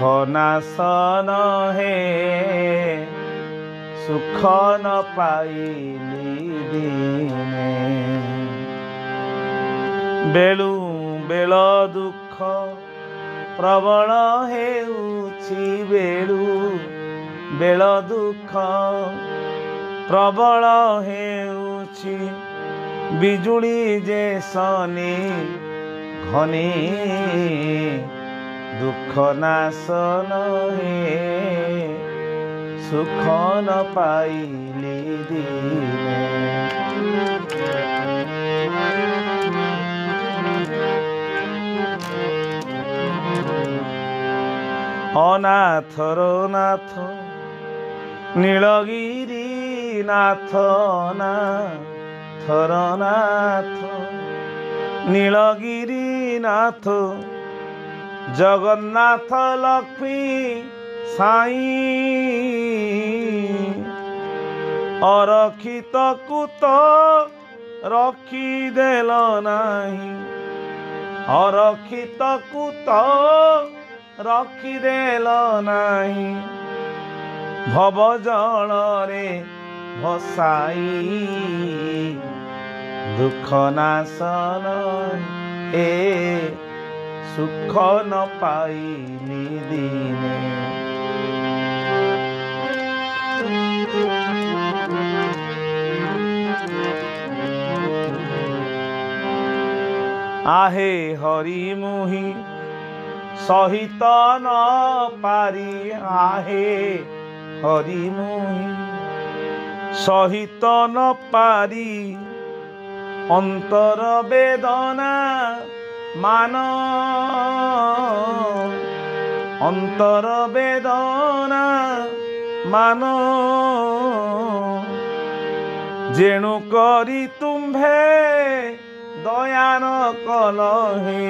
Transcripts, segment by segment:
नाशन हे सुख न पाइली दिने बेलु बेल दुख प्रबल हेउछि बेलु बेल दुख प्रबल हेउछि बिजुली जे सने घने दुख नाशन हे सुख न पाइली दिने अनाथर नाथ नीलगिरी नाथ नाथर नाथ नीलगिरी नाथ जगन्नाथ लक्ष्मी साई अरक्षित कुत रखिदेल नाही अरक्षित कुत रखिदेल नाही भव जल रे भसाई दुख नाशन हे सुख न पाइली दिने आहे हरि मुहि सहित न पारी आहे हरि मुहि सहित न पारी अंतर वेदना मान अंतर वेदना मान जेणु करी तुम्भे दयान कलहे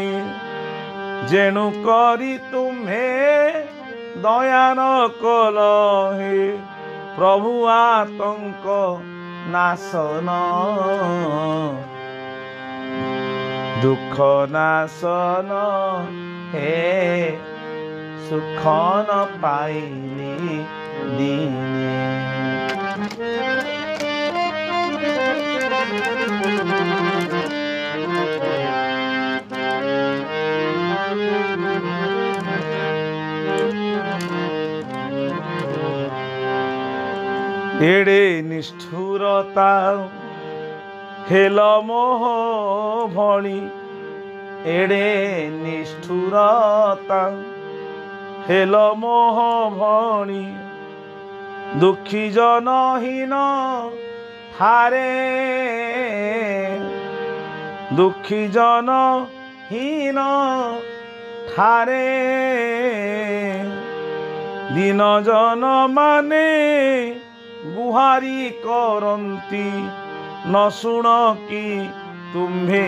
जेणु करी तुम्हे दयान कलहे प्रभु आतंक नाशन दुख नाशन हे सुख न पाइली दिने एड़े निष्ठुरता हेल मोह भणी एड़े निष्ठुरता हेल मोह भणी दुखी जनहीन हारे दुखी जनहीन ठारे दिन जन माने गुहारी करंती न शुण कि तुम्हे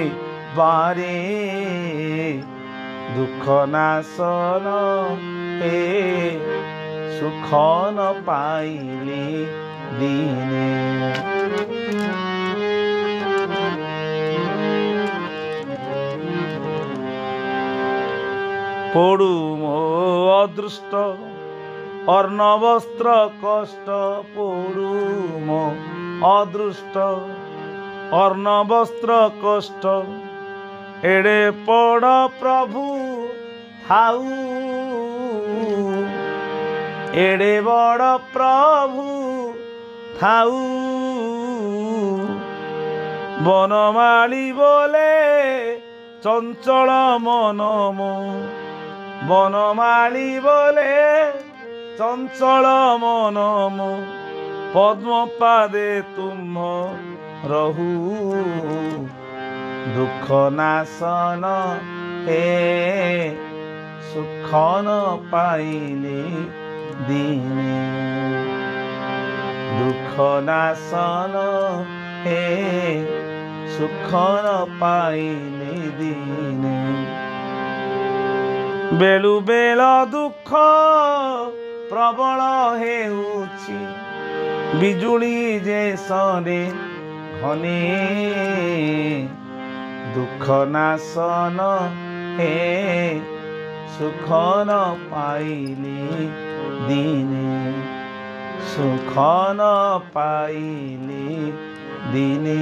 बारे दुख नाशन हे सुख न पाइली दिने पड़ू मो अदृष्ट अर्णवस्त्र कष्ट पड़ू मो अदृष्ट अर्णवस्त्र कष्ट एड़े पड़ प्रभु थाऊ एड़े बड़ प्रभु थाऊ बनमाली बोले चंचल मन मो बनमाली बोले चंचल मन मो पद्म पादे तुम रहू दुख नाशन हे सुख न पाइली दिने दुख नाशन हे सुख न पाइली दिने बेलु बेल दुख प्रबल हेउछि बिजुली जे सने घने दुख नाशन हे सुख न पाइले दिने सुख न पाइले दिने